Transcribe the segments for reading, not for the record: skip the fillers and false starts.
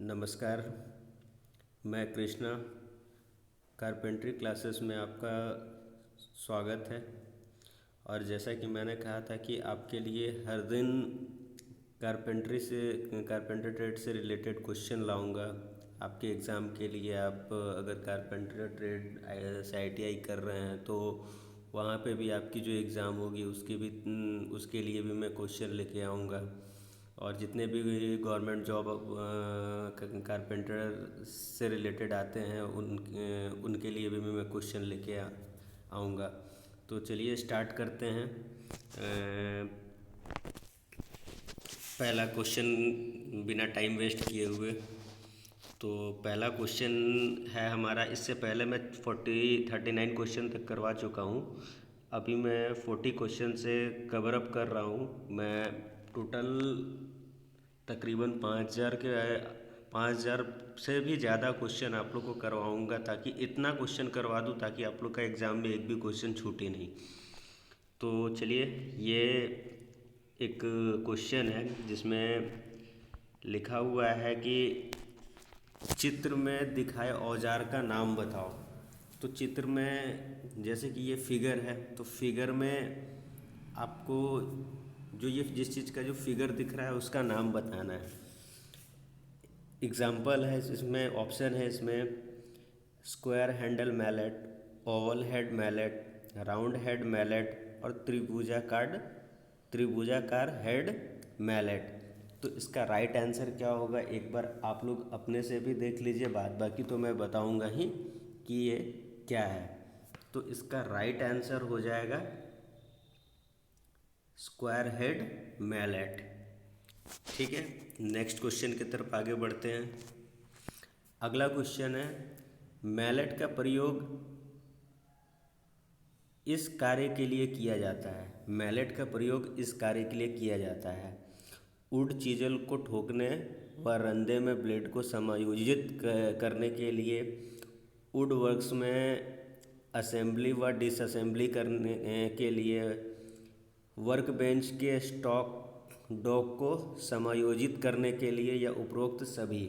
नमस्कार। मैं Krishna carpentry classes में आपका स्वागत है। और जैसा कि मैंने कहा था कि आपके लिए हर दिन कारपेंटर ट्रेड से रिलेटेड क्वेश्चन लाऊंगा आपके एग्ज़ाम के लिए। आप अगर कारपेंटर ट्रेड से ITI कर रहे हैं तो वहाँ पे भी आपकी जो एग्ज़ाम होगी उसके लिए भी मैं क्वेश्चन लेके आऊँगा। और जितने भी गवर्नमेंट जॉब कारपेंटर से रिलेटेड आते हैं उनके लिए भी मैं क्वेश्चन लेके आऊँगा। तो चलिए स्टार्ट करते हैं। पहला क्वेश्चन बिना टाइम वेस्ट किए हुए। तो पहला क्वेश्चन है हमारा। इससे पहले मैं 39 क्वेश्चन तक करवा चुका हूँ। अभी मैं 40 क्वेश्चन से कवर अप कर रहा हूँ। मैं टोटल तकरीबन 5,000 से भी ज़्यादा क्वेश्चन आप लोग को करवाऊँगा, ताकि इतना क्वेश्चन करवा दूँ ताकि आप लोग का एग्ज़ाम में एक भी क्वेश्चन छूटे नहीं। तो चलिए, ये एक क्वेश्चन है जिसमें लिखा हुआ है कि चित्र में दिखाए औजार का नाम बताओ। तो चित्र में जैसे कि ये फिगर है, तो फिगर में आपको जो ये जिस चीज़ का जो फिगर दिख रहा है उसका नाम बताना है। एग्जाम्पल है इसमें, ऑप्शन है इसमें: square handle mallet, oval head mallet, round head mallet और त्रिभुजाकार हेड मैलेट। तो इसका राइट आंसर क्या होगा, एक बार आप लोग अपने से भी देख लीजिए। बाकी तो मैं बताऊंगा ही कि ये क्या है। तो इसका राइट आंसर हो जाएगा स्क्वायर हेड मैलेट। ठीक है, नेक्स्ट क्वेश्चन की तरफ आगे बढ़ते हैं। अगला क्वेश्चन है: मैलेट का प्रयोग इस कार्य के लिए किया जाता है। मैलेट का प्रयोग इस कार्य के लिए किया जाता है: वुड चीजल को ठोकने व रंधे में ब्लेड को समायोजित करने के लिए, वुड वर्क्स में असेंबली व डिसअसेंबली करने के लिए, वर्क बेंच के डॉक को समायोजित करने के लिए, या उपरोक्त सभी।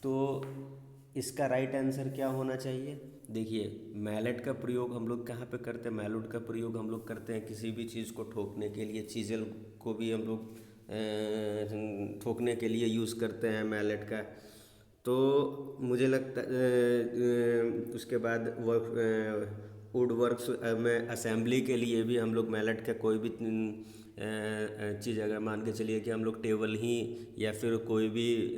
तो इसका राइट आंसर क्या होना चाहिए? देखिए, मैलेट का प्रयोग हम लोग कहाँ पे करते हैं? मैलेट का प्रयोग हम लोग करते हैं किसी भी चीज़ को ठोकने के लिए। चीज़ल को भी हम लोग ठोकने के लिए यूज़ करते हैं मैलेट का। तो मुझे लगता उसके बाद वुड वर्क्स में असेंबली के लिए भी हम लोग मैलेट का कोई भी चीज़, अगर मान के चलिए कि हम लोग टेबल ही या फिर कोई भी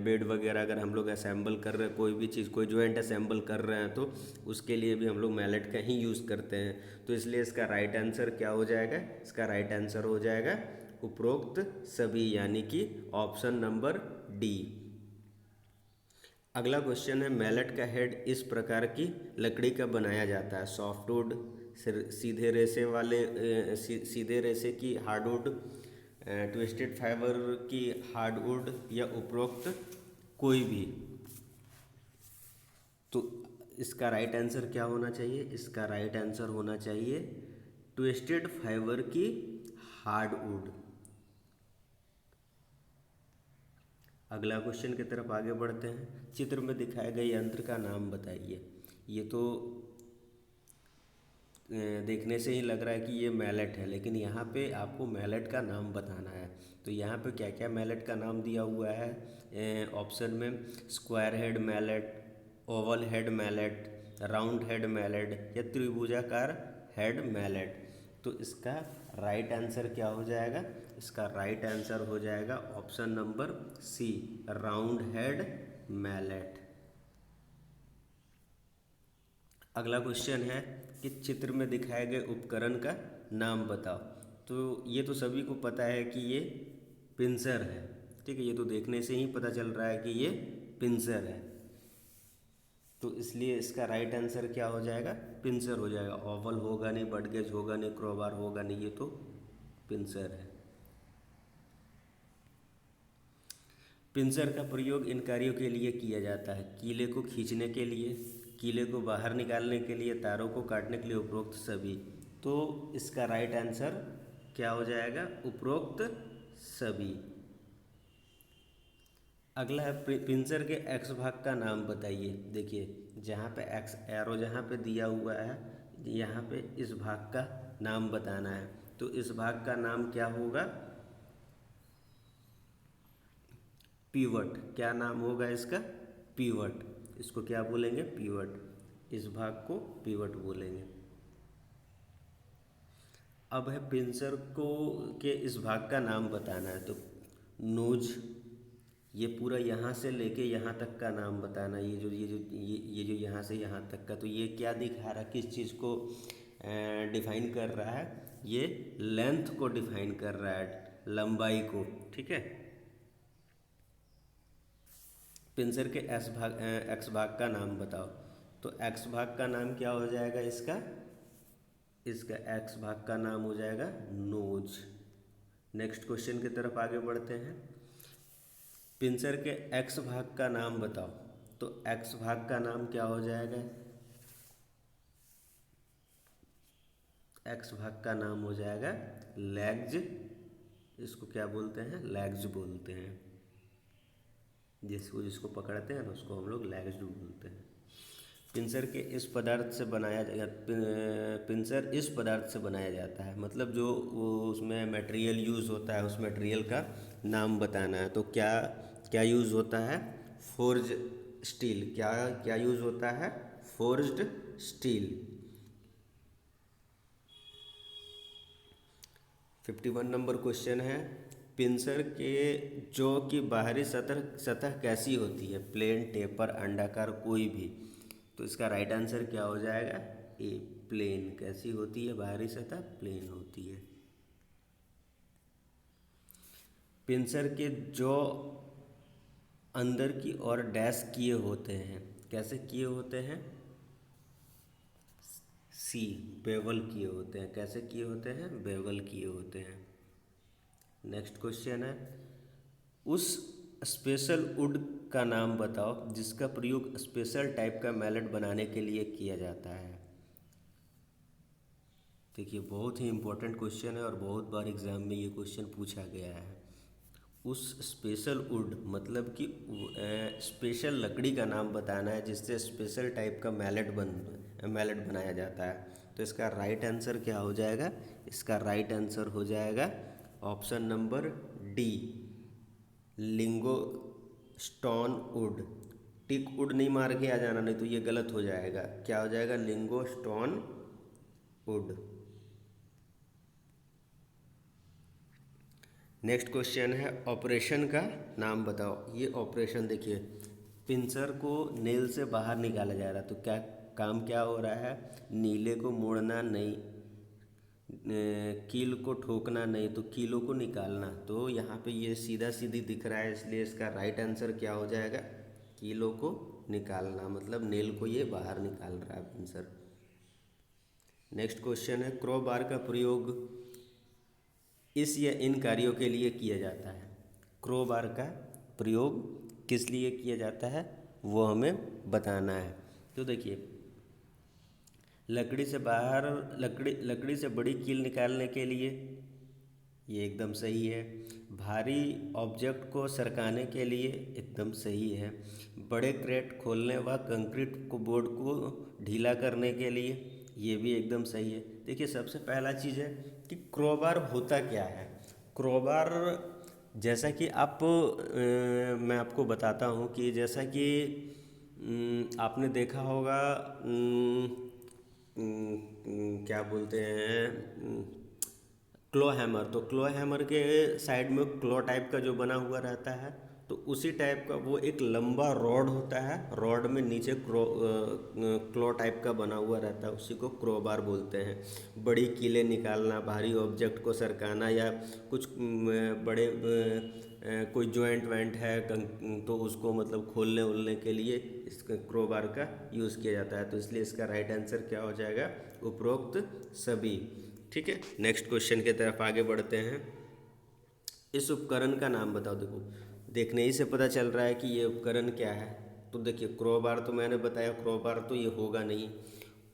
बेड वगैरह अगर हम लोग असेंबल कर रहे हैं, कोई भी चीज़, कोई जॉइंट असेंबल कर रहे हैं, तो उसके लिए भी हम लोग मैलेट का ही यूज़ करते हैं। तो इसलिए इसका राइट आंसर क्या हो जाएगा? इसका राइट आंसर हो जाएगा उपरोक्त सभी, यानी कि ऑप्शन नंबर डी। अगला क्वेश्चन है: मैलेट का हेड इस प्रकार की लकड़ी का बनाया जाता है। सॉफ्टवुड, सीधे रेशे की हार्डवुड, ट्विस्टेड फाइबर की हार्डवुड, या उपरोक्त कोई भी। तो इसका राइट आंसर क्या होना चाहिए? इसका राइट आंसर होना चाहिए ट्विस्टेड फाइबर की हार्डवुड। अगला क्वेश्चन की तरफ आगे बढ़ते हैं। चित्र में दिखाए गए यंत्र का नाम बताइए। ये तो देखने से ही लग रहा है कि ये मैलेट है, लेकिन यहाँ पे आपको मैलेट का नाम बताना है। तो यहाँ पे क्या क्या मैलेट का नाम दिया हुआ है ऑप्शन में: square head mallet, oval head mallet, round head mallet, या त्रिभुजाकार हेड मैलेट। तो इसका राइट आंसर क्या हो जाएगा? इसका राइट आंसर हो जाएगा option number C, round head mallet. अगला क्वेश्चन है कि चित्र में दिखाए गए उपकरण का नाम बताओ। तो ये तो सभी को पता है कि ये पिंसर है। ठीक है, ये तो देखने से ही पता चल रहा है कि ये पिंसर है। तो इसलिए इसका राइट आंसर क्या हो जाएगा? पिंसर हो जाएगा। ओवल होगा नहीं, बटगेज होगा नहीं, क्रोबार होगा नहीं, ये तो पिंसर है। पिंसर का प्रयोग इन कार्यों के लिए किया जाता है: कीले को खींचने के लिए, कीले को बाहर निकालने के लिए, तारों को काटने के लिए, उपरोक्त सभी। तो इसका राइट आंसर क्या हो जाएगा? उपरोक्त सभी। अगला है पिंसर के एक्स भाग का नाम बताइए। देखिए जहाँ पे एक्स एरो जहाँ पे दिया हुआ है, यहाँ पे इस भाग का नाम बताना है। तो इस भाग का नाम क्या होगा? पीवट। क्या नाम होगा इसका? पीवट। इसको क्या बोलेंगे? पीवट। इस भाग को पीवट बोलेंगे। अब है पिंसर को के इस भाग का नाम बताना है। तो नोज, ये पूरा यहाँ से लेके यहाँ तक का नाम बताना। ये जो यहाँ से यहाँ तक का, तो ये क्या दिखा रहा है? किस चीज़ को डिफाइन कर रहा है? ये लेंथ को डिफाइन कर रहा है, लंबाई को। ठीक है। पिंसर के एक्स भाग का नाम बताओ। तो एक्स भाग का नाम क्या हो जाएगा इसका? इसका एक्स भाग का नाम हो जाएगा नोज। नेक्स्ट क्वेश्चन की तरफ आगे बढ़ते हैं। पिंसर के एक्स भाग का नाम बताओ। तो एक्स भाग का नाम क्या हो जाएगा? एक्स भाग का नाम हो जाएगा लेग्ज। इसको क्या बोलते हैं? लेग्ज बोलते हैं। जिसको जिसको पकड़ते हैं ना उसको हम लोग लेग्ज बोलते हैं। पिंसर के इस पदार्थ से बनाया जाएगा। पिंसर इस पदार्थ से बनाया जाता है, मतलब जो वो उसमें मटेरियल यूज़ होता है, उस मटेरियल का नाम बताना है। तो क्या क्या यूज़ होता है? Forge steel. क्या क्या यूज़ होता है? Forged steel. 51 नंबर क्वेश्चन है। पिंसर के जौ की बाहरी सतह सतह कैसी होती है? प्लेन, टेपर, अंडाकार, कोई भी। तो इसका राइट आंसर क्या हो जाएगा? ए, प्लेन। कैसी होती है बाहरी सतह? प्लेन होती है। पिंसर के जौ अंदर की ओर डैश किए होते हैं। कैसे किए होते हैं? सी, बेवल किए होते हैं। कैसे किए होते हैं? बेवल किए होते हैं। नेक्स्ट क्वेश्चन है, उस स्पेशल वुड का नाम बताओ जिसका प्रयोग स्पेशल टाइप का मैलेट बनाने के लिए किया जाता है। देखिए बहुत ही इम्पोर्टेंट क्वेश्चन है और बहुत बार एग्जाम में ये क्वेश्चन पूछा गया है। उस स्पेशल वुड मतलब कि स्पेशल लकड़ी का नाम बताना है जिससे स्पेशल टाइप का मैलेट बनाया जाता है। तो इसका राइट आंसर क्या हो जाएगा? इसका राइट आंसर हो जाएगा option number D, lingo stone would. Tick would नहीं मार के आ जाना, नहीं तो ये गलत हो जाएगा। क्या हो जाएगा? लिंगो स्टोन वुड। नेक्स्ट क्वेश्चन है, ऑपरेशन का नाम बताओ। ये ऑपरेशन देखिए, पिंसर को नेल से बाहर निकाला जा रहा है। तो क्या काम क्या हो रहा है? नीले को मोड़ना नहीं, कील को ठोकना नहीं, तो कीलों को निकालना। तो यहाँ पे ये सीधा सीधी दिख रहा है, इसलिए इसका राइट आंसर क्या हो जाएगा? कीलों को निकालना, मतलब नेल को ये बाहर निकाल रहा है पिंसर। नेक्स्ट क्वेश्चन है, क्रो बार का प्रयोग इस या इन कार्यों के लिए किया जाता है। क्रो बार का प्रयोग किस लिए किया जाता है वो हमें बताना है। तो देखिए, लकड़ी से बड़ी कील निकालने के लिए, ये एकदम सही है। भारी ऑब्जेक्ट को सरकाने के लिए, एकदम सही है। बड़े क्रेट खोलने व कंक्रीट को बोर्ड को ढीला करने के लिए, ये भी एकदम सही है। देखिए सबसे पहला चीज़ है कि क्रोबार होता क्या है। क्रोबार जैसा कि मैं आपको बताता हूँ कि जैसा कि आपने देखा होगा, क्या बोलते हैं, क्लो हैमर। तो क्लो हैमर के साइड में क्लो टाइप का जो बना हुआ रहता है, तो उसी टाइप का वो एक लंबा रॉड होता है। रॉड में नीचे क्लो टाइप का बना हुआ रहता है, उसी को क्रोबार बोलते हैं। बड़ी कीलें निकालना, भारी ऑब्जेक्ट को सरकाना, या कुछ बड़े कोई जॉइंट वेंट है तो उसको मतलब खोलने उलने के लिए इस क्रोबार का यूज़ किया जाता है। तो इसलिए इसका राइट आंसर क्या हो जाएगा? उपरोक्त सभी। ठीक है। नेक्स्ट क्वेश्चन की तरफ आगे बढ़ते हैं। इस उपकरण का नाम बताओ। देखो देखने ही से पता चल रहा है कि ये उपकरण क्या है। तो देखिए क्रोबार तो मैंने बताया, क्रोबार तो ये होगा नहीं।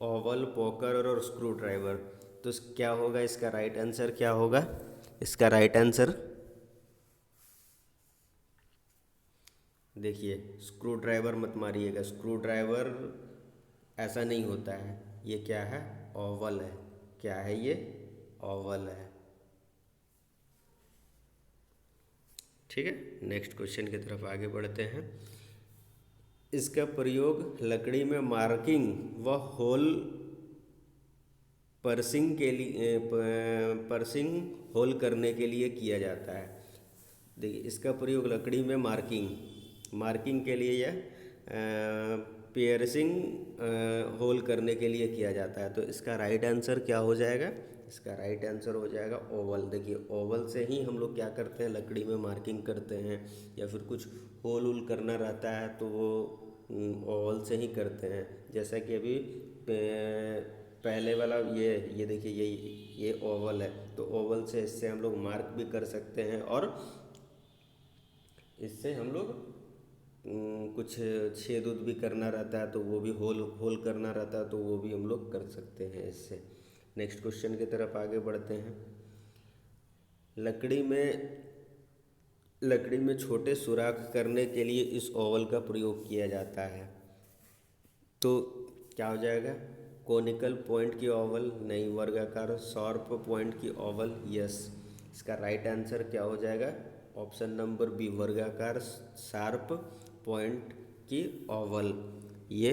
ओवल, पोकर और स्क्रू ड्राइवर, तो क्या होगा? इसका राइट आंसर क्या होगा? इसका राइट आंसर देखिए स्क्रू ड्राइवर मत मारिएगा, स्क्रू ड्राइवर ऐसा नहीं होता है, ये क्या है, ओवल है। क्या है ये, ओवल है। ठीक है, नेक्स्ट क्वेश्चन की तरफ आगे बढ़ते हैं। इसका प्रयोग लकड़ी में मार्किंग व होल पर्सिंग के लिए पर्सिंग होल करने के लिए किया जाता है। देखिए इसका प्रयोग लकड़ी में मार्किंग के लिए या पियर्सिंग होल करने के लिए किया जाता है। तो इसका राइट आंसर क्या हो जाएगा, इसका राइट आंसर हो जाएगा ओवल। देखिए ओवल से ही हम लोग क्या करते हैं, लकड़ी में मार्किंग करते हैं, या फिर कुछ होल वोल करना रहता है तो वो ओवल से ही करते हैं। जैसा कि अभी पहले वाला ये देखिए ये ओवल है, तो ओवल से इससे हम लोग मार्क भी कर सकते हैं, और इससे हम लोग कुछ छेद उद भी करना रहता है तो वो भी होल होल करना रहता है तो वो भी हम लोग कर सकते हैं इससे। नेक्स्ट क्वेश्चन की तरफ आगे बढ़ते हैं। लकड़ी में छोटे सुराख करने के लिए इस ओवल का प्रयोग किया जाता है। तो क्या हो जाएगा, कोनिकल पॉइंट की ओवल, नहीं, वर्गाकार शार्प पॉइंट की ओवल, यस। इसका राइट आंसर क्या हो जाएगा, ऑप्शन नंबर बी, वर्गाकार शार्प पॉइंट की ओवल, ये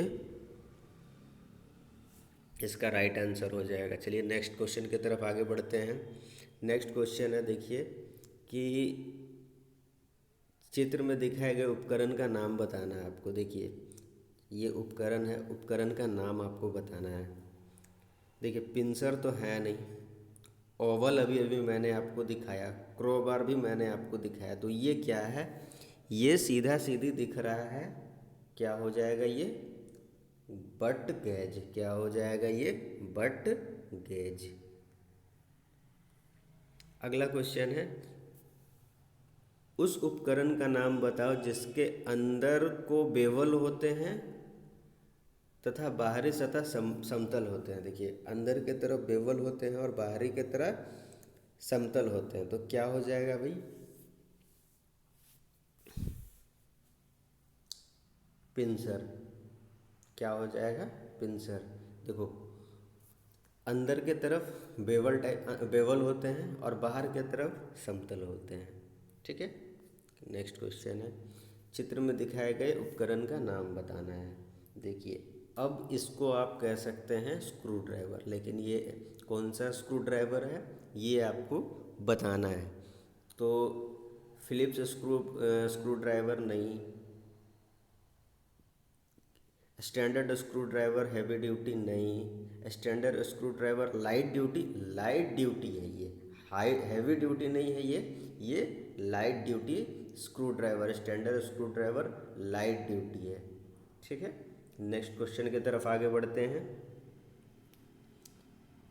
इसका राइट आंसर हो जाएगा। चलिए नेक्स्ट क्वेश्चन की तरफ आगे बढ़ते हैं। नेक्स्ट क्वेश्चन है, देखिए कि चित्र में दिखाए गए उपकरण का नाम बताना है आपको। देखिए ये उपकरण है, उपकरण का नाम आपको बताना है। देखिए पिंसर तो है नहीं, ओवल अभी अभी मैंने आपको दिखाया, क्रोबार भी मैंने आपको दिखाया, तो ये क्या है, ये सीधा सीधी दिख रहा है, क्या हो जाएगा ये, बट गेज। क्या हो जाएगा ये, बट गेज। अगला क्वेश्चन है, उस उपकरण का नाम बताओ जिसके अंदर को बेवल होते हैं तथा बाहरी सतह समतल होते हैं। देखिए अंदर के तरफ बेवल होते हैं और बाहरी के तरफ समतल होते हैं, तो क्या हो जाएगा भाई, पिंसर। क्या हो जाएगा, पिंसर। देखो अंदर के तरफ बेवल होते हैं और बाहर के तरफ समतल होते हैं। ठीक है, नेक्स्ट क्वेश्चन है, चित्र में दिखाए गए उपकरण का नाम बताना है। देखिए अब इसको आप कह सकते हैं स्क्रू ड्राइवर, लेकिन ये कौन सा स्क्रू ड्राइवर है ये आपको बताना है। तो फिलिप्स स्क्रू ड्राइवर नहीं, standard screwdriver heavy duty नहीं, standard screwdriver light duty है ये, हाई हैवी ड्यूटी नहीं है ये light duty screwdriver, standard screwdriver light duty है। ठीक है, नेक्स्ट क्वेश्चन की तरफ आगे बढ़ते हैं।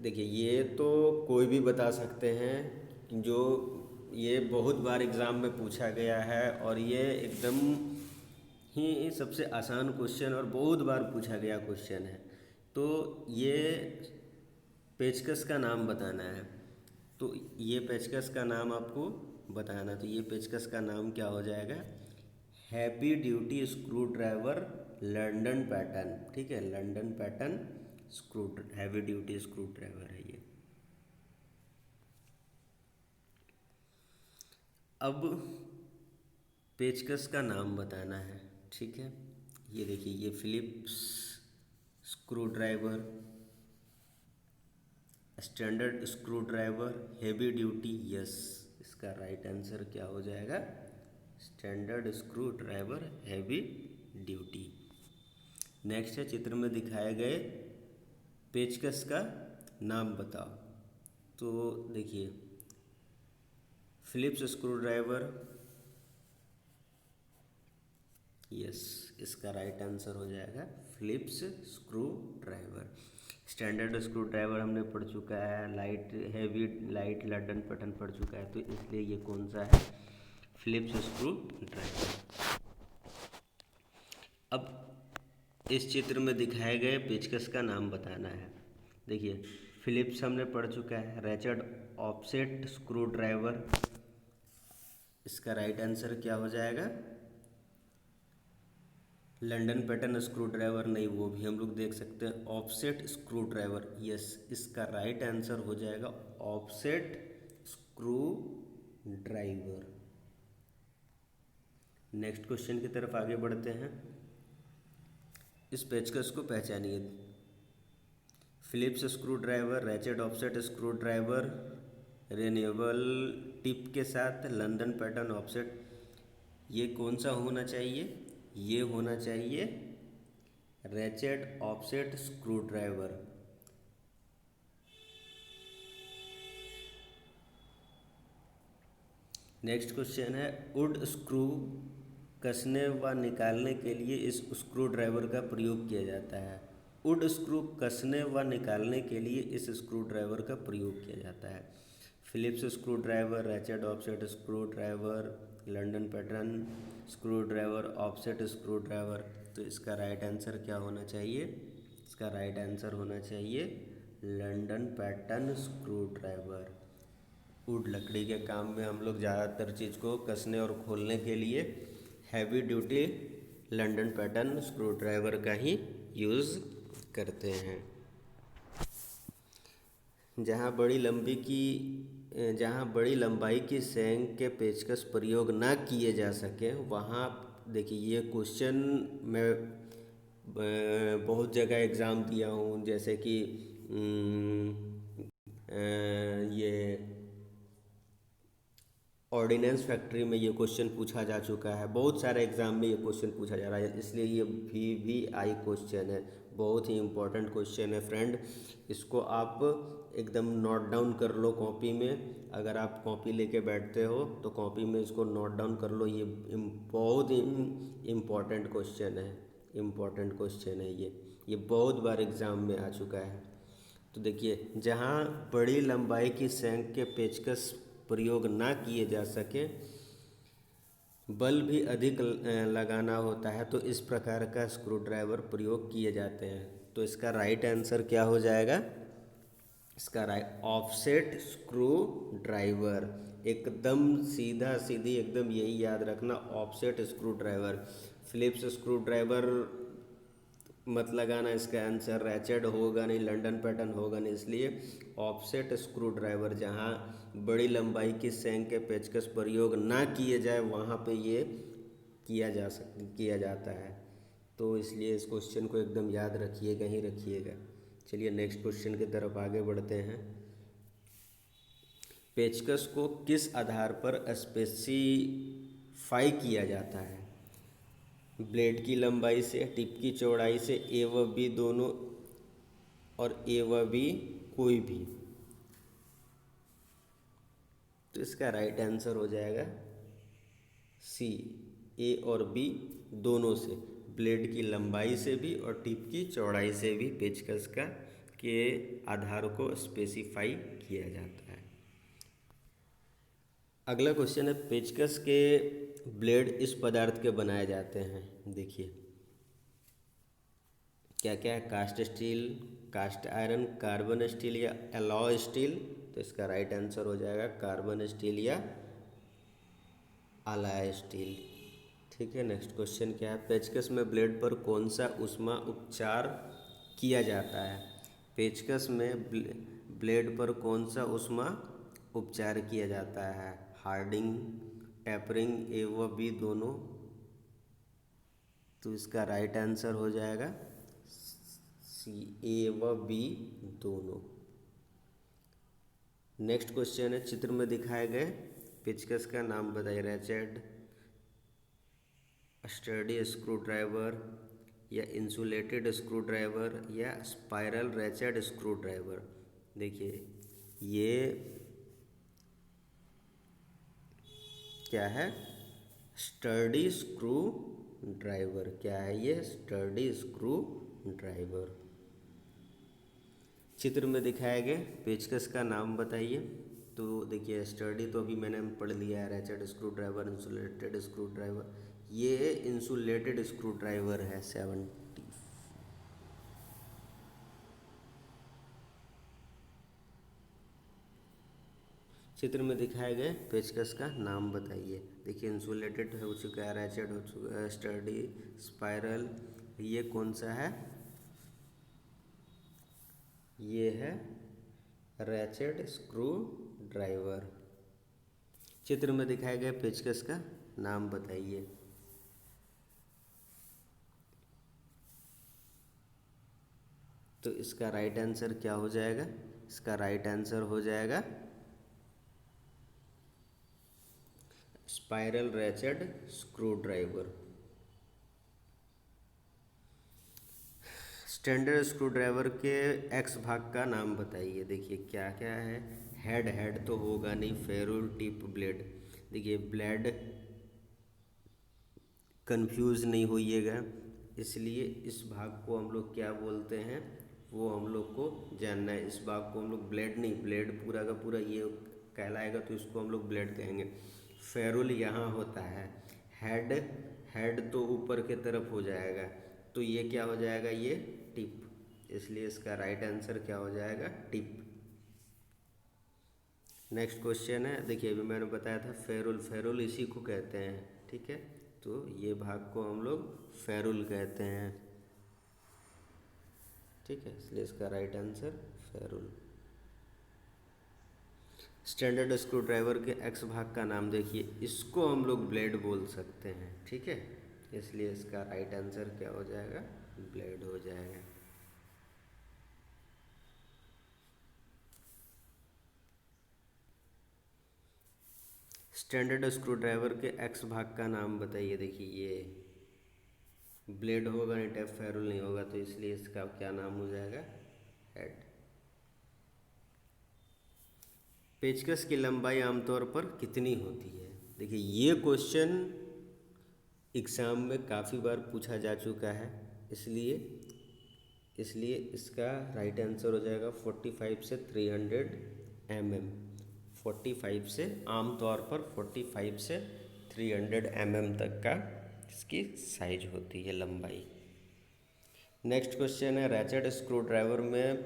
देखिए ये तो कोई भी बता सकते हैं, जो ये बहुत बार एग्ज़ाम में पूछा गया है और ये एकदम ही सबसे आसान क्वेश्चन और बहुत बार पूछा गया क्वेश्चन है। तो ये पेचकस का नाम बताना है, तो ये पेचकस का नाम आपको बताना, तो ये पेचकस का नाम क्या हो जाएगा, heavy duty screwdriver London pattern. ठीक है, London pattern screw heavy duty screw driver है ये। अब पेचकस का नाम बताना है। ठीक है, ये देखिए ये Phillips screwdriver, standard screwdriver, heavy duty, yes. इसका राइट आंसर क्या हो जाएगा, standard screwdriver heavy duty. Next है, चित्र में दिखाए गए पेचकस का नाम बताओ। तो देखिए फिलिप्स स्क्रू ड्राइवर, यस, इसका राइट आंसर हो जाएगा Phillips screwdriver. Standard screwdriver हमने पढ़ चुका है, लाइट लंदन पैटर्न पढ़ चुका है, तो इसलिए ये कौन सा है, फिलिप्स स्क्रू ड्राइवर। अब इस चित्र में दिखाए गए पेचकस का नाम बताना है। देखिए फिलिप्स हमने पढ़ चुका है, रैचेट ऑफसेट स्क्रू ड्राइवर, इसका राइट आंसर क्या हो जाएगा, लंदन पैटर्न स्क्रू ड्राइवर नहीं, वो भी हम लोग देख सकते हैं। ऑफसेट स्क्रू ड्राइवर, यस, इसका राइट आंसर हो जाएगा offset screwdriver. Next question की तरफ आगे बढ़ते हैं। इस पेचकस को पहचानिए। Phillips screwdriver, ratchet offset screwdriver, renewable tip के साथ लंदन पैटर्न ऑफसेट, ये कौन सा होना चाहिए? ये होना चाहिए ratchet offset screwdriver. Next question है, वुड स्क्रू कसने व निकालने के लिए इस स्क्रू ड्राइवर का प्रयोग किया जाता है। वुड स्क्रू कसने व निकालने के लिए इस स्क्रू ड्राइवर का प्रयोग किया जाता है। Phillips screwdriver, ratchet offset screwdriver, London pattern screwdriver, offset screwdriver. तो इसका राइट आंसर क्या होना चाहिए? इसका राइट आंसर होना चाहिए London pattern screw driver. Would लकड़ी के काम में हम लोग ज़्यादातर चीज़ को कसने और खोलने के लिए heavy duty London pattern screw driver का ही यूज़ करते हैं। जहाँ बड़ी लंबाई की सेंग के पेचकस प्रयोग ना किए जा सके, वहाँ देखिए, ये क्वेश्चन मैं बहुत जगह एग्ज़ाम दिया हूँ, जैसे कि ये ऑर्डिनेंस फैक्ट्री में ये क्वेश्चन पूछा जा चुका है, बहुत सारे एग्ज़ाम में ये क्वेश्चन पूछा जा रहा है, इसलिए ये VVI क्वेश्चन है, बहुत ही इम्पोर्टेंट क्वेश्चन है फ्रेंड। इसको आप एकदम नोट डाउन कर लो कॉपी में। अगर आप कॉपी लेके बैठते हो तो कॉपी में इसको नोट डाउन कर लो। ये बहुत ही इम्पोर्टेंट क्वेश्चन है, इम्पोर्टेंट क्वेश्चन है ये बहुत बार एग्ज़ाम में आ चुका है। तो देखिए, जहाँ बड़ी लंबाई की सेंक के पेचकस प्रयोग ना किए जा सके, बल भी अधिक लगाना होता है, तो इस प्रकार का स्क्रू ड्राइवर प्रयोग किए जाते हैं। तो इसका राइट आंसर क्या हो जाएगा? इसका राइट ऑफसेट स्क्रू ड्राइवर, एकदम सीधा सीधी, एकदम यही याद रखना, offset screwdriver. Phillips screwdriver मत लगाना, इसका आंसर रैचेट होगा नहीं, लंदन पैटर्न होगा नहीं, इसलिए ऑफसेट स्क्रू ड्राइवर। जहाँ बड़ी लंबाई की सेंक के पेचकस प्रयोग ना किए जाए, वहाँ पे ये किया जाता है। तो इसलिए इस क्वेश्चन को एकदम याद रखिएगा ही रखिएगा। चलिए नेक्स्ट क्वेश्चन की तरफ आगे बढ़ते हैं। पेचकस को किस आधार पर स्पेसिफाई किया जाता है? ब्लेड की लंबाई से, टिप की चौड़ाई से, ए व बी दोनों, और ए व बी कोई भी। तो इसका राइट आंसर हो जाएगा सी, ए और बी दोनों से, ब्लेड की लंबाई से भी और टिप की चौड़ाई से भी पेचकस के आधार को स्पेसिफाई किया जाता है। अगला क्वेश्चन है, पेचकस के ब्लेड इस पदार्थ के बनाए जाते हैं। देखिए क्या क्या है? Cast steel, cast iron, carbon steel या एलॉय स्टील। तो इसका राइट आंसर हो जाएगा कार्बन स्टील या एलॉय स्टील। ठीक है, नेक्स्ट क्वेश्चन क्या है? पेचकस में ब्लेड पर कौन सा ऊष्मा उपचार किया जाता है? पेचकस में ब्लेड पर कौन सा ऊष्मा उपचार किया जाता है? हार्डिंग, टेपरिंग, ए व बी दोनों। तो इसका राइट आंसर हो जाएगा सी, ए व बी दोनों। नेक्स्ट क्वेश्चन है, चित्र में दिखाए गए पेचकस का नाम बताइए। रैचेट, स्टडी स्क्रू ड्राइवर या इंसुलेटेड स्क्रू ड्राइवर या स्पाइरल रैचेट स्क्रू ड्राइवर। देखिए ये क्या है? Study screw driver. क्या है ये? Study screw driver. चित्र में दिखाए गए पेचकस का नाम बताइए। तो देखिए, स्टडी तो अभी मैंने पढ़ लिया है, ratchet screw driver, insulated screw driver. ये इंसुलेटेड स्क्रू ड्राइवर है 70। चित्र में दिखाए गए पेचकस का नाम बताइए। देखिए इंसुलेटेड हो चुका है, रैचेट हो चुका है, स्टडी, स्पाइरल। ये कौन सा है? ये है रैचेट स्क्रू ड्राइवर। चित्र में दिखाए गए पेचकस का नाम बताइए। तो इसका राइट आंसर क्या हो जाएगा? इसका राइट आंसर हो जाएगा spiral ratchet screw driver. Standard screw driver के एक्स भाग का नाम बताइए। देखिए क्या क्या है। हेड तो होगा नहीं, फेरुल टिप ब्लेड। देखिए ब्लेड कंफ्यूज नहीं होइएगा, इसलिए इस भाग को हम लोग क्या बोलते हैं वो हम लोग को जानना है। इस भाग को हम लोग ब्लेड नहीं, ब्लेड पूरा का पूरा ये कहलाएगा तो इसको हम लोग ब्लेड कहेंगे। फेरुल यहाँ होता है। हेड हेड तो ऊपर के तरफ हो जाएगा, तो ये क्या हो जाएगा? ये टिप। इसलिए इसका राइट आंसर क्या हो जाएगा? टिप। नेक्स्ट क्वेश्चन है। देखिए अभी मैंने बताया था फेरुल, फेरुल इसी को कहते हैं, ठीक है। तो ये भाग को हम लोग फेरुल कहते हैं, ठीक है। इसलिए इसका right answer ferrule. Standard screw driver के एक्स भाग का नाम देखिए, इसको हम लोग ब्लेड बोल सकते हैं, ठीक है। इसलिए इसका राइट आंसर क्या हो जाएगा? ब्लेड हो जाएगा। स्टैंडर्ड स्क्रू ड्राइवर के एक्स भाग का नाम बताइए। देखिए ये ब्लेड होगा नहीं, टेप फेरुल नहीं होगा, तो इसलिए इसका क्या नाम हो जाएगा? हेड। पेचकस की लंबाई आमतौर पर कितनी होती है? देखिए ये क्वेश्चन एग्ज़ाम में काफ़ी बार पूछा जा चुका है, इसलिए इसलिए इसका राइट आंसर हो जाएगा 45 से 300 mm। 45 से आमतौर पर 45 से 300 mm तक का इसकी साइज होती है, लंबाई। नेक्स्ट क्वेश्चन है। रैचेट स्क्रू ड्राइवर में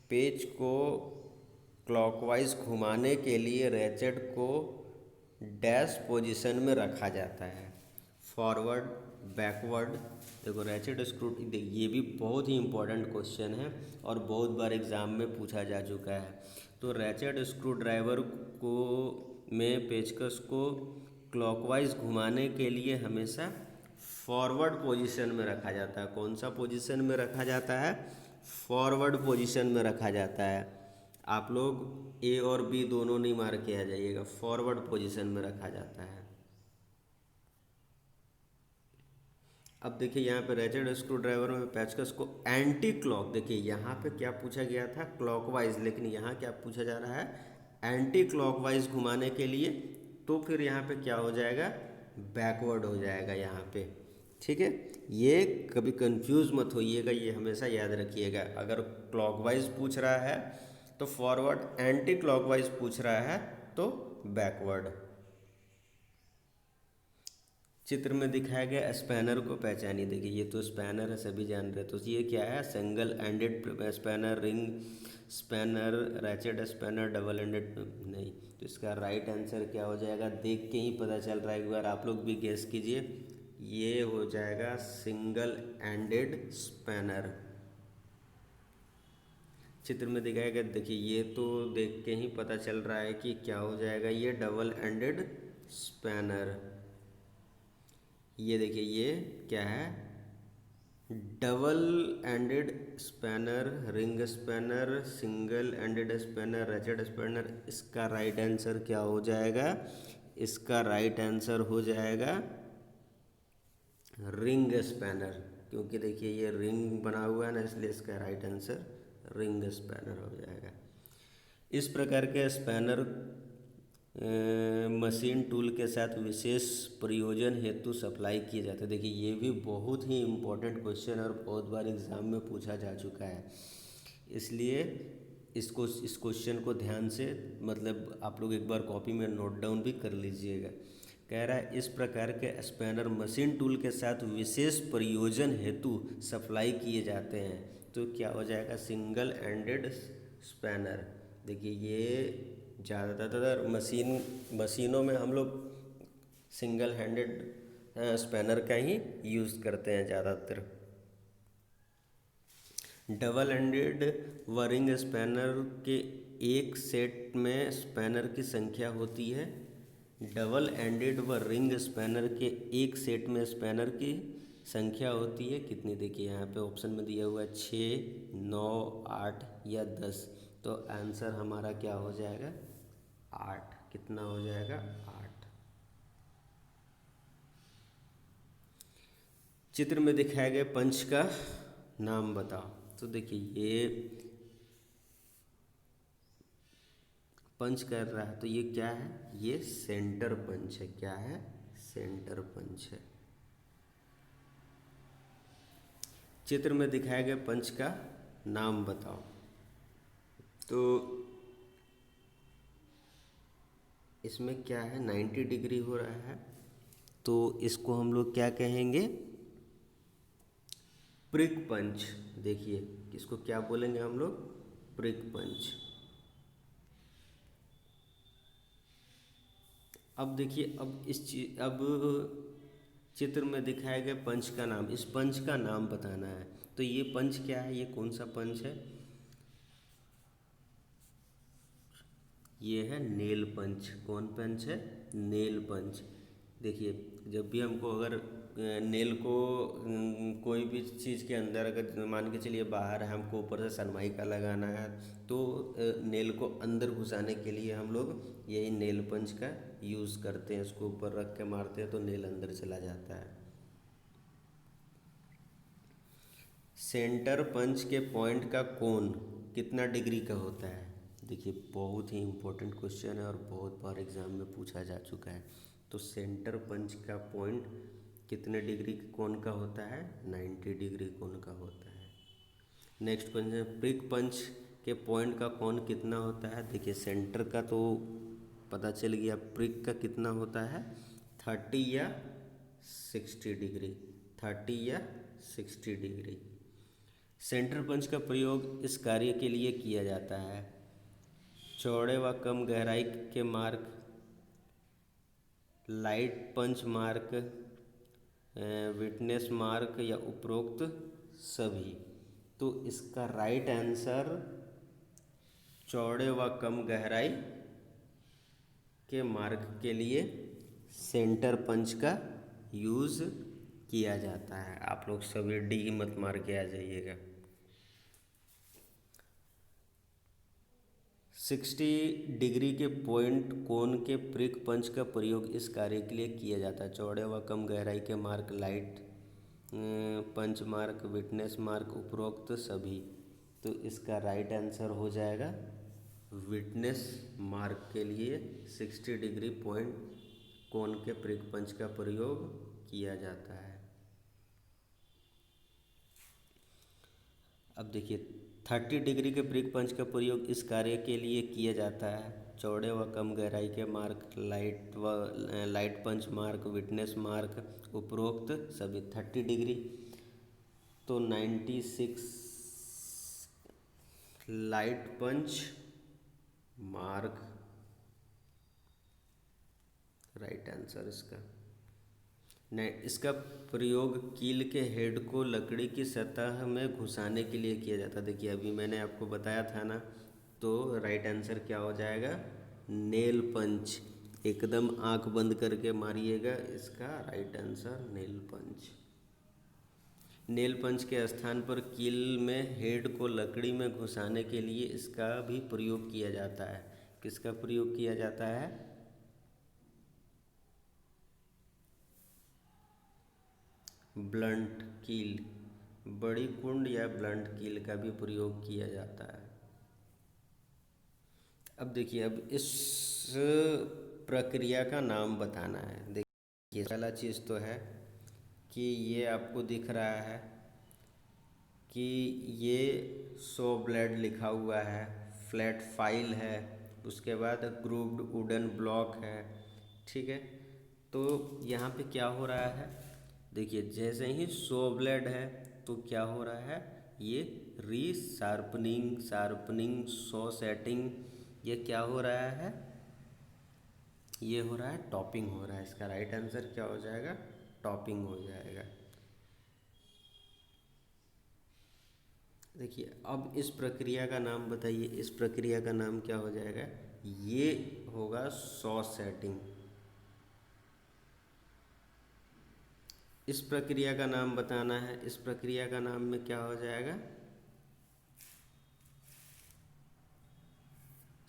पेच को क्लॉकवाइज घुमाने के लिए रैचेट को डैश पोजीशन में रखा जाता है। Forward, backward. देखो रैचेट स्क्रू, ये भी बहुत ही इम्पोर्टेंट क्वेश्चन है और बहुत बार एग्ज़ाम में पूछा जा चुका है। तो रैचेट स्क्रू ड्राइवर को में पेचकस को क्लॉकवाइज घुमाने के लिए हमेशा फॉरवर्ड पोजीशन में रखा जाता है। कौन सा पोजीशन में रखा जाता है? फॉरवर्ड पोजीशन में रखा जाता है। आप लोग ए और बी दोनों नहीं मार के आ जाइएगा, फॉरवर्ड पोजीशन में रखा जाता है। अब देखिए यहाँ पे रैचेट स्क्रू ड्राइवर में पेचकस को एंटी क्लॉक, देखिए यहाँ पे क्या पूछा गया था? क्लॉकवाइज, लेकिन यहाँ क्या पूछा जा रहा है? एंटी क्लॉकवाइज घुमाने के लिए। तो फिर यहाँ पे क्या हो जाएगा? बैकवर्ड हो जाएगा यहाँ पे, ठीक है। ये कभी कंफ्यूज मत होइएगा, ये हमेशा याद रखिएगा। अगर क्लॉकवाइज पूछ रहा है तो फॉरवर्ड, एंटी क्लॉकवाइज पूछ रहा है तो बैकवर्ड। चित्र में दिखाया गया स्पैनर को पहचानिए। देखिए ये तो स्पैनर है, सभी जान रहे हैं। तो ये क्या है? Single ended spanner, ring spanner, ratchet spanner, double ended नहीं। तो इसका राइट आंसर क्या हो जाएगा? देख के ही पता चल रहा है, एक बार आप लोग भी गेस कीजिए। ये हो जाएगा सिंगल एंडेड स्पैनर। चित्र में दिखाया गया, देखिए ये तो देख के ही पता चल रहा है कि क्या हो जाएगा? ये डबल एंडेड स्पैनर। ये देखिए ये क्या है? Double ended spanner, ring spanner, single ended spanner, ratchet spanner. इसका राइट आंसर क्या हो जाएगा? इसका राइट आंसर हो जाएगा रिंग स्पैनर, क्योंकि देखिए ये रिंग बना हुआ है ना, इसलिए इसका राइट आंसर रिंग स्पैनर हो जाएगा। इस प्रकार के स्पैनर मशीन टूल के साथ विशेष प्रयोजन हेतु सप्लाई किए जाते हैं। देखिए ये भी बहुत ही इम्पोर्टेंट क्वेश्चन और बहुत बार एग्ज़ाम में पूछा जा चुका है, इसलिए इस क्वेश्चन को ध्यान से मतलब आप लोग एक बार कॉपी में नोट डाउन भी कर लीजिएगा। कह रहा है इस प्रकार के स्पैनर मशीन टूल के साथ विशेष प्रयोजन हेतु सप्लाई किए जाते हैं। तो क्या हो जाएगा? Single ended spanner. देखिए ये ज़्यादातर मशीनों में हम लोग सिंगल हैंडेड स्पैनर का ही यूज़ करते हैं ज़्यादातर। डबल हैंडेड व रिंग स्पैनर के एक सेट में स्पैनर की संख्या होती है। डबल एंडेड व रिंग स्पैनर के एक सेट में स्पैनर की संख्या होती है कितनी? देखिए यहाँ पे ऑप्शन में दिया हुआ है 6, 9, 8 या 10। तो आंसर हमारा क्या हो जाएगा? 8। कितना हो जाएगा? 8। चित्र में दिखाए गए पंच का नाम बताओ। तो देखिए ये पंच कर रहा है, तो ये क्या है? ये सेंटर पंच है। क्या है? सेंटर पंच है। चित्र में दिखाए गए पंच का नाम बताओ। तो इसमें क्या है? 90 डिग्री हो रहा है, तो इसको हम लोग क्या कहेंगे? प्रिक पंच। देखिए इसको क्या बोलेंगे हम लोग? प्रिक पंच। अब देखिए, अब चित्र में दिखाए गए पंच का नाम, इस पंच का नाम बताना है। तो ये पंच क्या है? ये कौन सा पंच है? ये है नेल पंच। कौन पंच है? नेल पंच। देखिए जब भी हमको अगर नेल को कोई भी चीज़ के अंदर, अगर मान के चलिए बाहर है, हमको ऊपर से सनमाइका लगाना है, तो नेल को अंदर घुसाने के लिए हम लोग यही नेल पंच का यूज़ करते हैं। इसको ऊपर रख के मारते हैं तो नेल अंदर चला जाता है। सेंटर पंच के पॉइंट का कोण कितना डिग्री का होता है? देखिए बहुत ही इम्पोर्टेंट क्वेश्चन है और बहुत बार एग्जाम में पूछा जा चुका है। तो सेंटर पंच का पॉइंट कितने डिग्री कोण का होता है? 90 डिग्री कोण का होता है। नेक्स्ट क्वेश्चन है, प्रिक पंच के पॉइंट का कोण कितना होता है? देखिए सेंटर का तो पता चल गया, प्रिक का कितना होता है? 30 या 60 डिग्री। 30 या 60 डिग्री। सेंटर पंच का प्रयोग इस कार्य के लिए किया जाता है। चौड़े व कम गहराई के mark, light punch mark, witness mark या उपरोक्त सभी। तो इसका राइट आंसर चौड़े व कम गहराई के मार्क के लिए सेंटर पंच का यूज़ किया जाता है। आप लोग सभी डी मत मार के आ जाइएगा। 60 डिग्री के पॉइंट कोण के प्रिक पंच का प्रयोग इस कार्य के लिए किया जाता है। चौड़े व कम गहराई के mark, light punch mark, witness mark, उपरोक्त सभी। तो इसका राइट आंसर हो जाएगा विटनेस मार्क के लिए 60 डिग्री पॉइंट कोण के प्रिक पंच का प्रयोग किया जाता है। अब देखिए 30 डिग्री के प्रिक पंच का प्रयोग इस कार्य के लिए किया जाता है। चौड़े व कम गहराई के mark, light punch mark, witness mark, उपरोक्त सभी। 30 डिग्री तो 96 light punch mark right answer इसका। नहीं, इसका प्रयोग कील के हेड को लकड़ी की सतह में घुसाने के लिए किया जाता है। देखिए अभी मैंने आपको बताया था ना, तो राइट आंसर क्या हो जाएगा? नेल पंच। एकदम आंख बंद करके मारिएगा, इसका राइट आंसर नेल पंच। नेल पंच के स्थान पर कील में हेड को लकड़ी में घुसाने के लिए इसका भी प्रयोग किया जाता है। किसका प्रयोग किया जाता है? ब्लंट कील, बड़ी कुंड या ब्लंट कील का भी प्रयोग किया जाता है। अब देखिए, अब इस प्रक्रिया का नाम बताना है। देखिए पहला चीज़ तो है कि ये आपको दिख रहा है कि ये 100 ब्लेड लिखा हुआ है, फ्लैट फाइल है, उसके बाद ग्रूव्ड वुडन ब्लॉक है। ठीक है, तो यहाँ पे क्या हो रहा है? देखिए जैसे ही 100 ब्लेड है तो क्या हो रहा है? ये री शार्पनिंग, 100 सेटिंग ये क्या हो रहा है? ये हो रहा है टॉपिंग हो रहा है। इसका राइट आंसर क्या हो जाएगा? टॉपिंग हो जाएगा। देखिए, अब इस प्रक्रिया का नाम बताइए। इस प्रक्रिया का नाम क्या हो जाएगा? ये होगा सॉस सेटिंग। इस प्रक्रिया का नाम बताना है। इस प्रक्रिया का नाम में क्या हो जाएगा?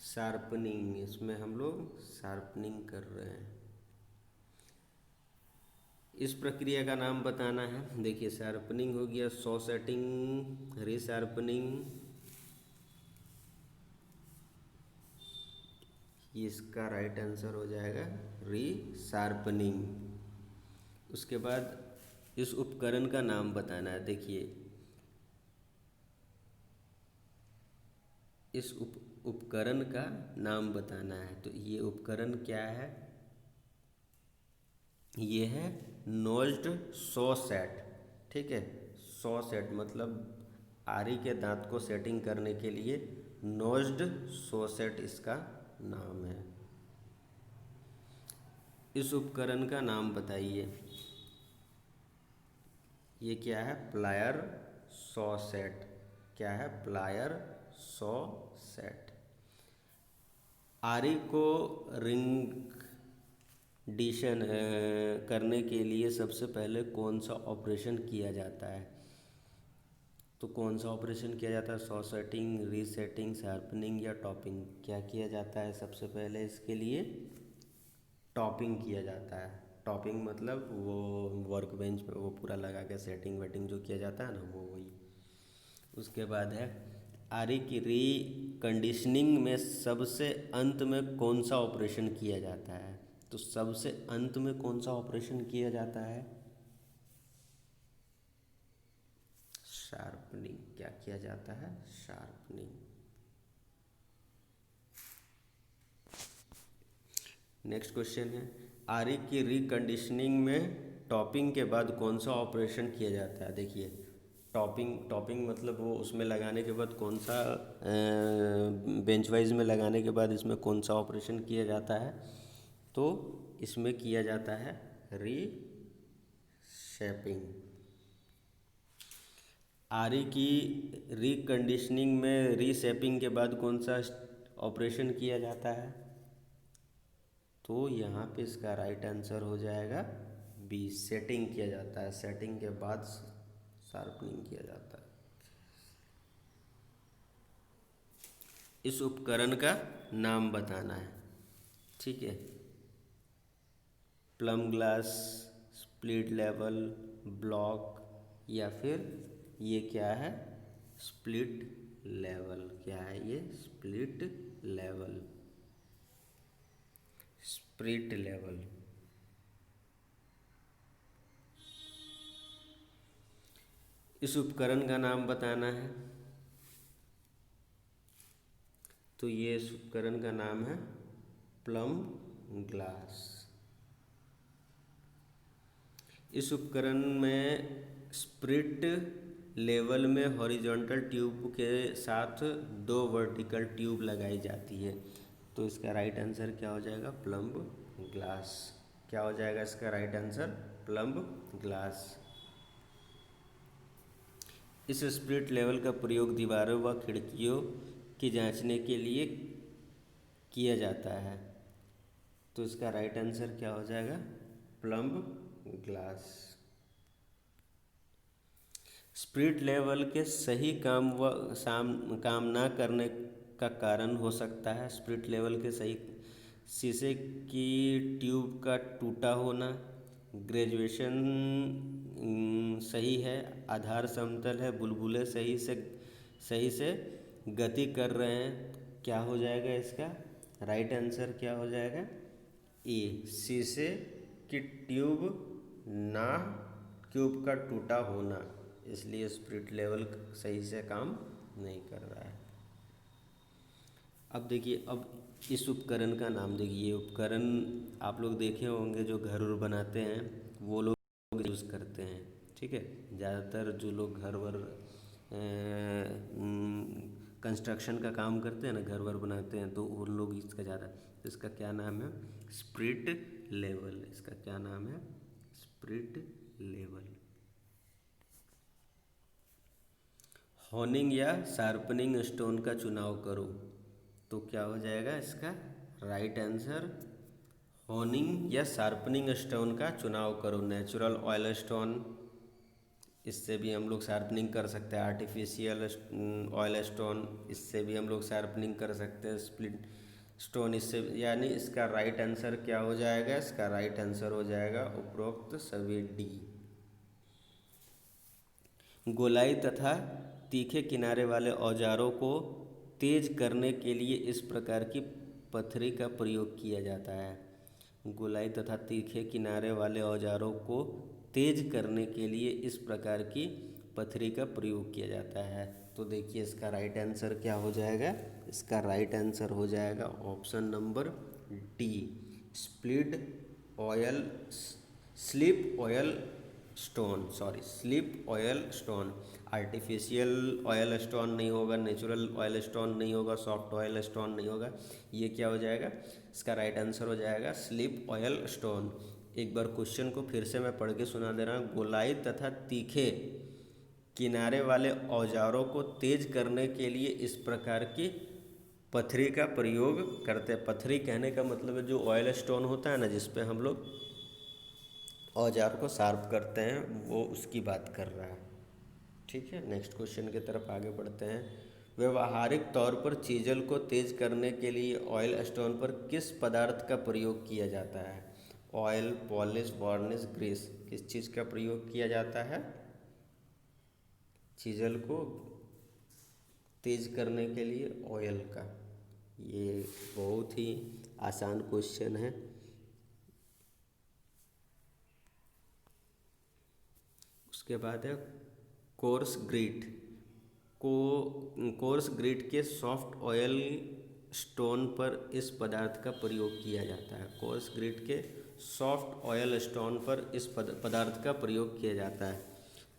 शार्पनिंग। इसमें हम लोग शार्पनिंग कर रहे हैं। इस प्रक्रिया का नाम बताना है। देखिए, शार्पनिंग हो गया, सॉ सेटिंग, रीशार्पनिंग, इसका राइट आंसर हो जाएगा रीशार्पनिंग। उसके बाद इस उपकरण का नाम बताना है। देखिए, इस उपकरण का नाम बताना है। तो ये उपकरण क्या है? ये है नोज्ड सॉ सेट। ठीक है, सॉ सेट मतलब आरी के दांत को सेटिंग करने के लिए नोज्ड सॉ सेट इसका नाम है। इस उपकरण का नाम बताइए। ये क्या है? Plier saw set. क्या है? Plier saw set. आरी को रिंगडिशन करने के लिए सबसे पहले कौन सा ऑपरेशन किया जाता है? तो कौन सा ऑपरेशन किया जाता है? सॉ सेटिंग, रीसेटिंग, शार्पनिंग या टॉपिंग? क्या किया जाता है सबसे पहले? इसके लिए टॉपिंग किया जाता है। टॉपिंग मतलब वो वर्क बेंच पे वो पूरा लगा के सेटिंग वेटिंग जो किया जाता है ना, वो वही। उसके बाद है आरी की रिकंडीशनिंग में सबसे अंत में कौन सा ऑपरेशन किया जाता है? तो सबसे अंत में कौन सा ऑपरेशन किया जाता है? शार्पनिंग। क्या किया जाता है? शार्पनिंग। नेक्स्ट क्वेश्चन है, आरी की रिकंडीशनिंग में टॉपिंग के बाद कौन सा ऑपरेशन किया जाता है? देखिए, टॉपिंग टॉपिंग मतलब वो उसमें लगाने के बाद कौन सा बेंच वाइज में लगाने के बाद इसमें कौन सा ऑपरेशन किया जाता है? तो इसमें किया जाता है रीशेपिंग। आरी की रिकंडीशनिंग में रीशेपिंग के बाद कौन सा ऑपरेशन किया जाता है? तो यहाँ पे इसका राइट आंसर हो जाएगा बी, सेटिंग किया जाता है। सेटिंग के बाद शार्पनिंग किया जाता है। इस उपकरण का नाम बताना है। ठीक है, plum glass, split level, block, या फिर ये क्या है? Split level. क्या है ये? Split level, split level. इस उपकरण का नाम बताना है। तो ये इस उपकरण का नाम है प्लम ग्लास। इस उपकरण में स्प्लिट लेवल में हॉरिजॉन्टल ट्यूब के साथ 2 वर्टिकल ट्यूब लगाई जाती है। तो इसका राइट आंसर क्या हो जाएगा? Plumb glass. क्या हो जाएगा इसका राइट आंसर? Plumb glass. इस स्प्लिट लेवल का प्रयोग दीवारों व खिड़कियों की जांचने के लिए किया जाता है। तो इसका राइट आंसर क्या हो जाएगा? Plumb glass. स्प्लिट लेवल के सही काम ना करने का कारण हो सकता है स्प्लिट लेवल के सही शीशे की ट्यूब का टूटा होना, ग्रेजुएशन सही है, आधार समतल है, बुलबुले सही से गति कर रहे हैं। क्या हो जाएगा इसका राइट आंसर? क्या हो जाएगा? ए, शीशे की ना ट्यूब का टूटा होना, इसलिए स्प्लिट लेवल सही से काम नहीं कर रहा है। अब देखिए, अब इस उपकरण का नाम देखिए। ये उपकरण आप लोग देखे होंगे, जो घर वर बनाते हैं वो लोग यूज़ करते हैं। ठीक है, ज़्यादातर जो लोग घर वर कंस्ट्रक्शन का काम करते हैं ना, घर वर बनाते हैं, तो उन लोग इसका ज़्यादा, तो इसका क्या नाम है? Spirit level. इसका क्या नाम है? Spirit level. होनिंग या शार्पनिंग स्टोन का चुनाव करो, तो क्या हो जाएगा इसका राइट आंसर? होनिंग या शार्पनिंग स्टोन का चुनाव करो। नेचुरल ऑयल स्टोन, इससे भी हम लोग शार्पनिंग कर सकते हैं। आर्टिफिशियल ऑयल स्टोन, इससे भी हम लोग शार्पनिंग कर सकते हैं। स्प्लिट स्टोन, इससे, यानी इसका राइट आंसर क्या हो जाएगा? इसका राइट आंसर हो जाएगा उपरोक्त सभी डी। गोलाई तथा तीखे किनारे वाले औजारों को तेज करने के लिए इस प्रकार की पथरी का प्रयोग किया जाता है। गोलाई तथा तीखे किनारे वाले औजारों को तेज करने के लिए इस प्रकार की पथरी का प्रयोग किया जाता है। तो देखिए इसका राइट आंसर क्या हो जाएगा? इसका राइट आंसर हो जाएगा option number D, split oil, slip oil stone, sorry slip oil stone. Artificial oil stone नहीं होगा, नेचुरल ऑयल स्टोन नहीं होगा, सॉफ्ट ऑयल स्टोन नहीं होगा, ये क्या हो जाएगा? इसका राइट आंसर हो जाएगा स्लिप ऑयल स्टोन। एक बार क्वेश्चन को फिर से मैं पढ़ के सुना दे रहा हूँ। गोलाई तथा तीखे किनारे वाले औजारों को तेज करने के लिए इस प्रकार की पथरी का प्रयोग करते हैं। पथरी कहने का मतलब है जो ऑयल स्टोन होता है ना, जिस पे हम लोग औजार को शार्प करते हैं, वो उसकी बात कर रहा है। ठीक है, नेक्स्ट क्वेश्चन की तरफ आगे बढ़ते हैं। व्यवहारिक तौर पर चीजल को तेज करने के लिए ऑयल स्टोन पर किस पदार्थ का प्रयोग किया जाता है? ऑयल, पॉलिश, वार्निश, ग्रीस, किस चीज़ का प्रयोग किया जाता है चीजल को तेज करने के लिए? ऑयल का। ये बहुत ही आसान क्वेश्चन है। उसके बाद है कोर्स ग्रिट को, कोर्स ग्रिट के सॉफ्ट ऑयल स्टोन पर इस पदार्थ का प्रयोग किया जाता है। कोर्स ग्रिट के सॉफ्ट ऑयल स्टोन पर इस पदार्थ का प्रयोग किया जाता है।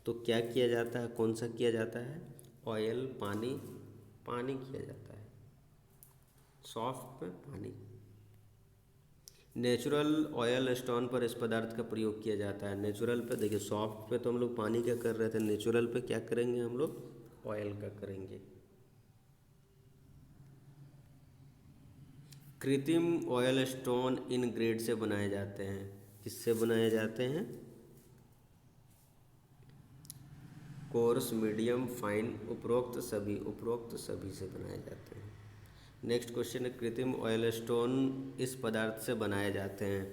तो क्या किया जाता है? कौन सा किया जाता है? ऑयल, पानी, पानी किया जाता है। सॉफ्ट में पानी। नेचुरल ऑयल स्टोन पर इस पदार्थ का प्रयोग किया जाता है। नेचुरल पे देखिए, सॉफ्ट पे तो हम लोग पानी का कर रहे थे, नेचुरल पे क्या करेंगे हम लोग? ऑयल का करेंगे। कृत्रिम ऑयल स्टोन इन ग्रेड से बनाए जाते हैं। किससे बनाए जाते हैं? कोर्स, मीडियम, फाइन, उपरोक्त सभी से बनाए जाते हैं। नेक्स्ट क्वेश्चन है कृत्रिम ऑयल स्टोन इस पदार्थ से बनाए जाते हैं।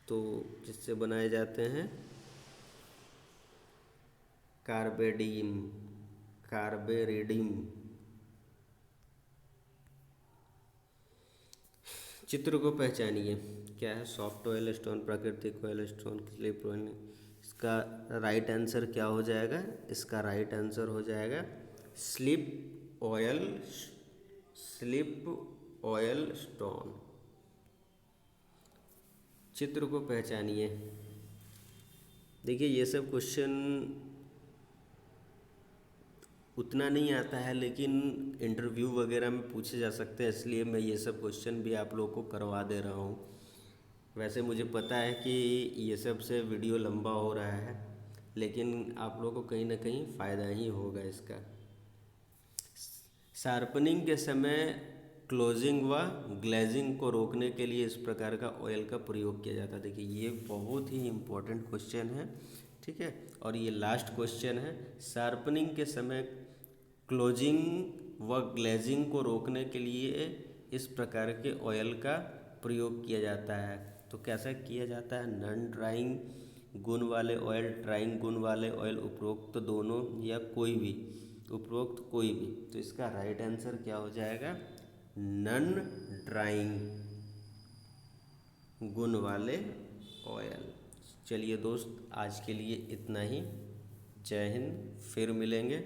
तो किससे बनाए जाते हैं? कार्बेडियम, कार्बेरिडियम। चित्र को पहचानिए। क्या है? सॉफ्ट ऑयल स्टोन, प्राकृतिक ऑयल स्टोन, स्लिप ऑयल। इसका राइट आंसर क्या हो जाएगा? इसका राइट आंसर हो जाएगा slip oil, slip oil stone. चित्र को पहचानिए। देखिए ये सब क्वेश्चन उतना नहीं आता है, लेकिन इंटरव्यू वगैरह में पूछे जा सकते हैं, इसलिए मैं ये सब क्वेश्चन भी आप लोगों को करवा दे रहा हूँ। वैसे मुझे पता है कि ये सब से वीडियो लंबा हो रहा है, लेकिन आप लोगों को कहीं ना कहीं फ़ायदा ही होगा इसका। शार्पनिंग के समय क्लोजिंग व ग्लेजिंग को रोकने के लिए इस प्रकार का ऑयल का प्रयोग किया जाता है। देखिए ये बहुत ही इम्पोर्टेंट क्वेश्चन है, ठीक है। और ये लास्ट क्वेश्चन है, शार्पनिंग के समय क्लोजिंग व ग्लेजिंग को रोकने के लिए इस प्रकार के ऑयल का प्रयोग किया जाता है। तो कैसा किया जाता है? नॉन ड्राइंग गुण वाले ऑयल, ड्राइंग गुण वाले ऑयल, उपरोक्त दोनों या कोई भी, उपरोक्त कोई भी। तो इसका राइट आंसर क्या हो जाएगा? नॉन ड्राइंग गुण वाले ऑयल। चलिए दोस्त, आज के लिए इतना ही। जय हिंद, फिर मिलेंगे।